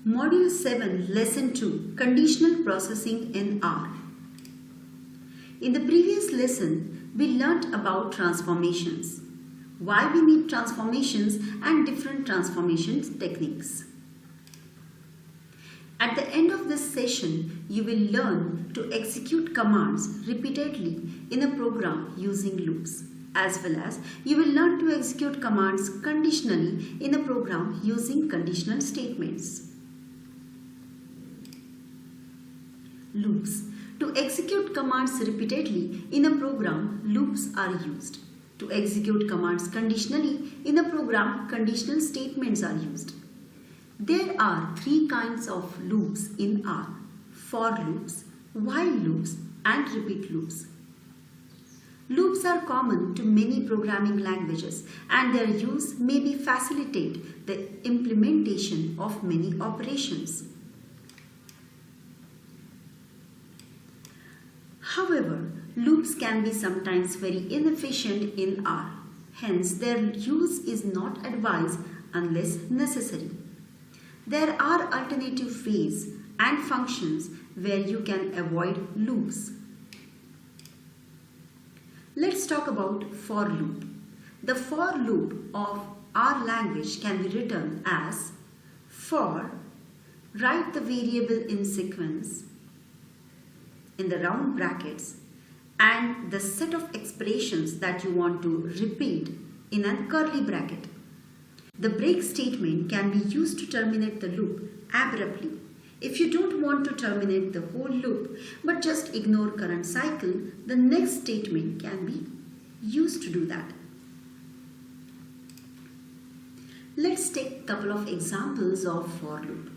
Module 7, Lesson 2, Conditional Processing in R. In the previous lesson, we learnt about transformations, why we need transformations and different transformation techniques. At the end of this session, you will learn to execute commands repeatedly in a program using loops, as well as you will learn to execute commands conditionally in a program using conditional statements. Loops. To execute commands repeatedly in a program, loops are used. To execute commands conditionally in a program, conditional statements are used. There are three kinds of loops in R: for loops, while loops, and repeat loops. Loops are common to many programming languages, and their use may facilitate the implementation of many operations. However, loops can be sometimes very inefficient in R. Hence, their use is not advised unless necessary. There are alternative ways and functions where you can avoid loops. Let's talk about for loop. The for loop of R language can be written as for, write the variable in sequence in the round brackets and the set of expressions that you want to repeat in a curly bracket. The break statement can be used to terminate the loop abruptly. If you don't want to terminate the whole loop but just ignore current cycle, the next statement can be used to do that. Let's take a couple of examples of for loop.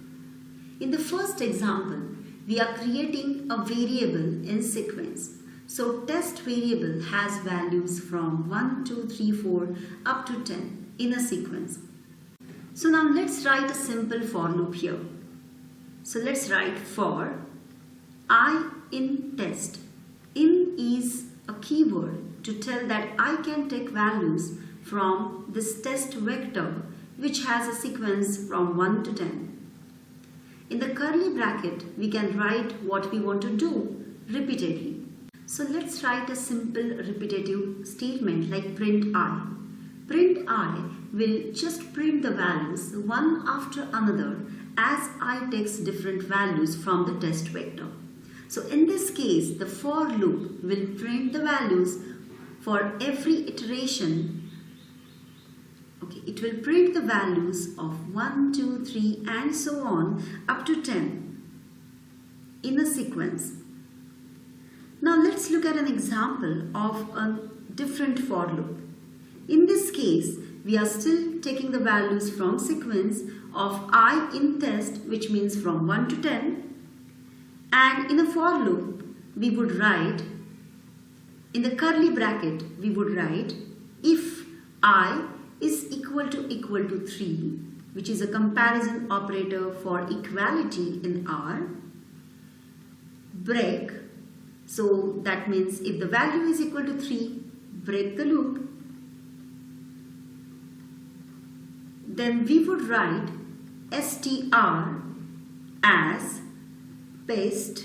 In the first example, we are creating a variable in sequence. So test variable has values from 1, 2, 3, 4 up to 10 in a sequence. So now let's write a simple for loop here. So let's write for I in test. In is a keyword to tell that I can take values from this test vector which has a sequence from 1 to 10. In the curly bracket, we can write what we want to do repeatedly. So let's write a simple repetitive statement like print I. Print I will just print the values one after another as I takes different values from the test vector. So in this case, the for loop will print the values for every iteration. It will print the values of 1, 2, 3 and so on up to 10 in a sequence. Now let's look at an example of a different for loop. In this case, we are still taking the values from sequence of I in test, which means from 1 to 10. And in a for loop, we would write, in the curly bracket, we would write if I is equal to 3, which is a comparison operator for equality in R, break. So that means if the value is equal to 3, break the loop. Then we would write str as paste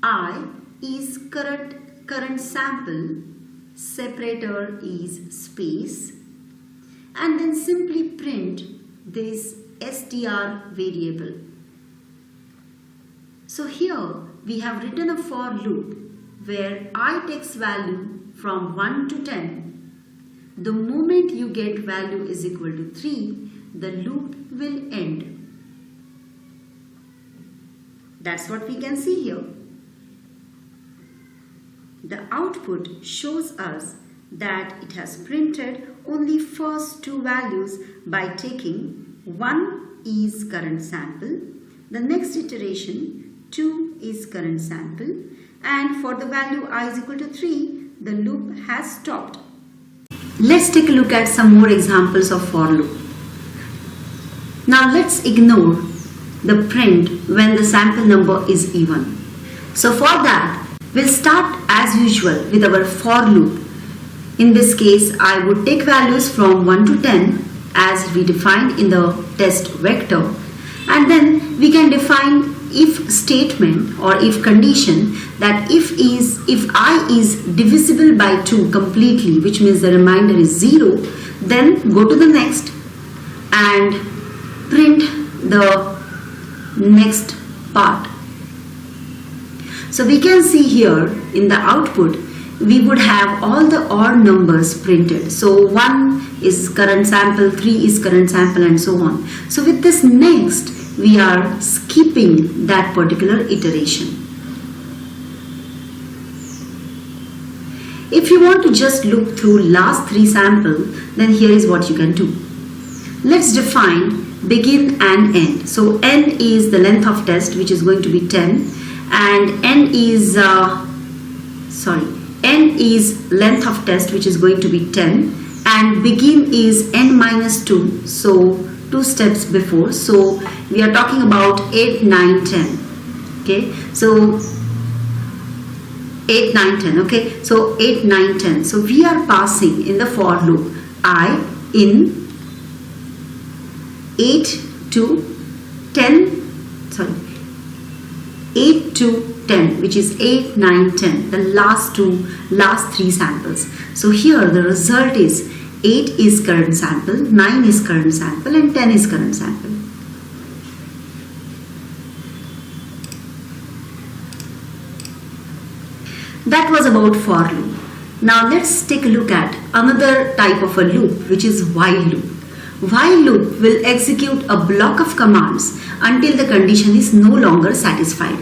I is current sample, separator is space, and then simply print this str variable. So here we have written a for loop where I takes value from 1 to 10. The moment you get value is equal to 3, the loop will end. That's what we can see here. The output shows us that it has printed only first two values by taking 1 is current sample, the next iteration 2 is current sample, and for the value I is equal to 3, the loop has stopped. Let's take a look at some more examples of for loop. Now let's ignore the print when the sample number is even. So for that, we'll start as usual with our for loop. In this case, I would take values from 1 to 10 as we defined in the test vector, And then we can define if statement or if condition that if I is divisible by 2 completely, which means the remainder is 0, then go to the next and print the next part. So we can see here in the output we would have all the odd numbers printed. So 1 is current sample, 3 is current sample, and so on. So with this next, we are skipping that particular iteration. If you want to just look through last 3 samples, then here is what you can do. Let's define begin and end. So n is the length of test, which is going to be 10, and n is length of test, which is going to be 10, and begin is n minus 2, so 2 steps before. So we are talking about 8, 9, 10. Okay, so 8, 9, 10. Okay, so 8, 9, 10. So we are passing in the for loop I in 8 to 10, which is 8, 9, 10, the last 3 samples. So here the result is 8 is current sample, 9 is current sample, and 10 is current sample. That was about for loop. Now let's take a look at another type of a loop, which is while loop. While loop will execute a block of commands until the condition is no longer satisfied.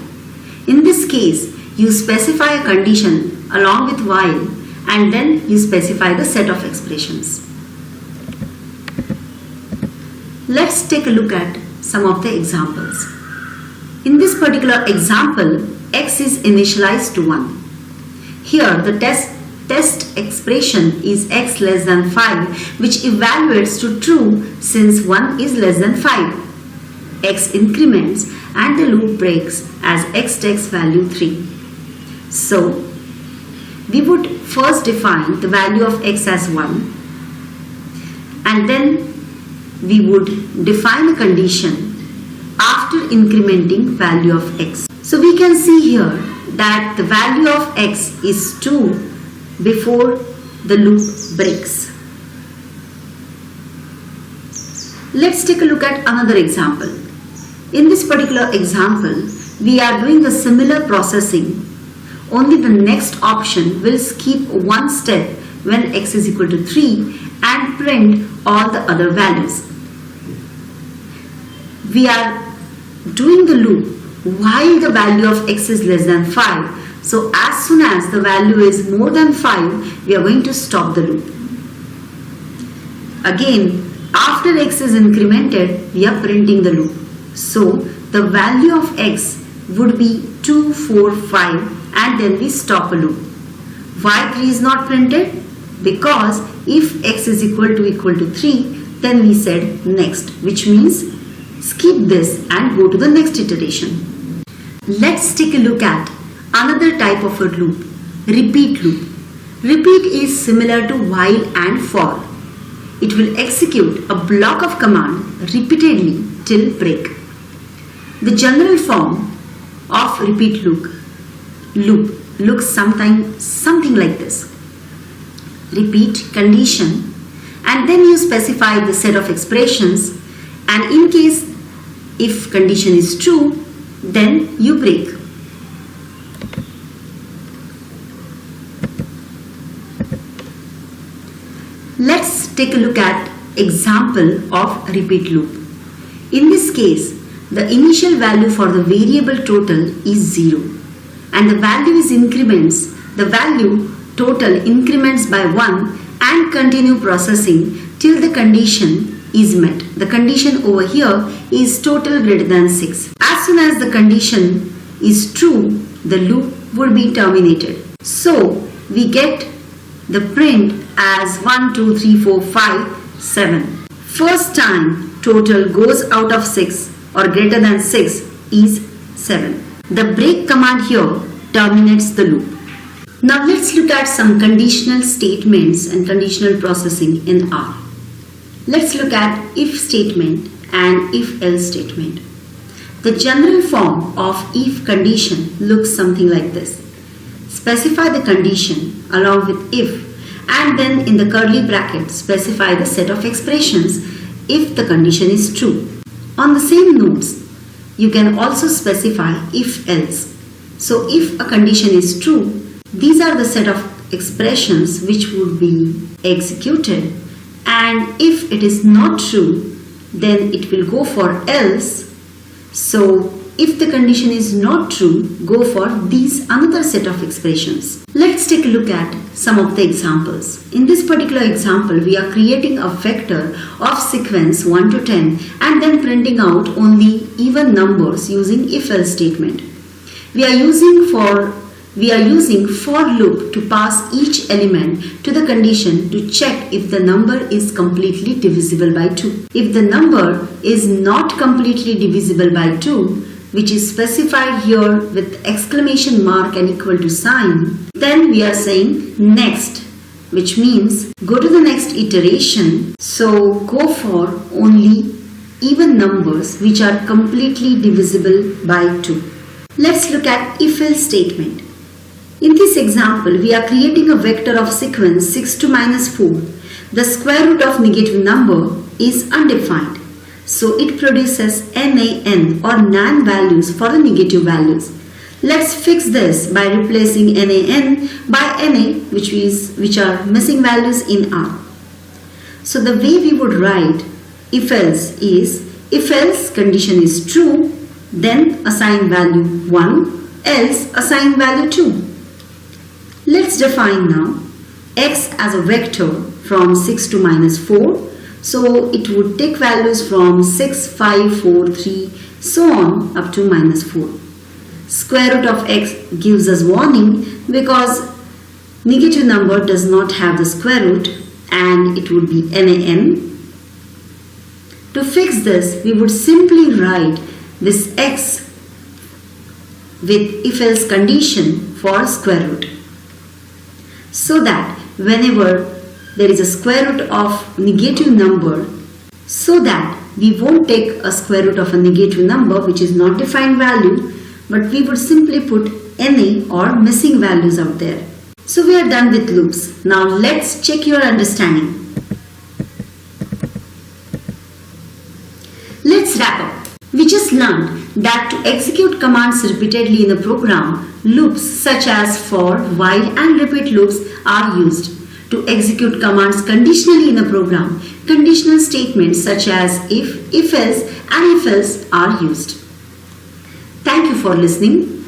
In this case, you specify a condition along with while, and then you specify the set of expressions. Let's take a look at some of the examples. In this particular example, x is initialized to 1. Here the test expression is x less than 5, which evaluates to true since 1 is less than 5. X increments and the loop breaks as x takes value 3. So we would first define the value of x as 1, and then we would define a condition after incrementing value of x. So we can see here that the value of x is 2 before the loop breaks. Let's take a look at another example. In this particular example, we are doing the similar processing, only the next option will skip one step when x is equal to 3 and print all the other values. We are doing the loop while the value of x is less than 5. So as soon as the value is more than 5, we are going to stop the loop. Again, after x is incremented, we are printing the loop. So the value of x would be 2, 4, 5, and then we stop a loop. Why 3 is not printed? Because if x is equal to 3, then we said next, which means skip this and go to the next iteration. Let's take a look at another type of a loop, repeat loop. Repeat is similar to while and for. It will execute a block of command repeatedly till break. The general form of repeat loop looks something like this. Repeat condition, and then you specify the set of expressions, and in case if condition is true, then you break. Let's take a look at example of repeat loop. In this case, the initial value for the variable total is 0, and the value total increments by 1 and continue processing till the condition is met. The condition over here is total greater than 6. As soon as the condition is true, the loop would be terminated. So we get the print as 1, 2, 3, 4, 5, 7. First time total goes out of 6 or greater than 6 is 7. The break command here terminates the loop. Now let's look at some conditional statements and conditional processing in R. Let's look at if statement and if else statement. The general form of if condition looks something like this. Specify the condition along with if, and then in the curly bracket specify the set of expressions if the condition is true. On the same notes, you can also specify if else. So if a condition is true, these are the set of expressions which would be executed, and if it is not true, then it will go for else. So if the condition is not true, go for these another set of expressions. Let's take a look at some of the examples. In this particular example, we are creating a vector of sequence 1 to 10 and then printing out only even numbers using if-else statement. We are using for loop to pass each element to the condition to check if the number is completely divisible by 2. If the number is not completely divisible by 2, which is specified here with exclamation mark and equal to sign, then we are saying next, which means go to the next iteration. So go for only even numbers which are completely divisible by 2. Let's look at if-else statement. In this example, we are creating a vector of sequence 6 to minus 4. The square root of negative number is undefined. So it produces NaN or NaN values for the negative values. Let's fix this by replacing NaN by Na, which are missing values in R. So the way we would write if else is, if else condition is true, then assign value 1, else assign value 2. Let's define now x as a vector from 6 to minus 4. So it would take values from 6, 5, 4, 3, so on up to minus 4. Square root of x gives us warning because negative number does not have the square root and it would be NaN. To fix this, we would simply write this x with if-else condition for square root, so that whenever there is a square root of negative number, so that we won't take a square root of a negative number which is not defined value, but we would simply put Na or missing values out there. So we are done with loops. Now let's check your understanding. Let's wrap up. We just learned that to execute commands repeatedly in a program, loops such as for, while and repeat loops are used. To execute commands conditionally in a program, conditional statements such as if else and if else are used. Thank you for listening.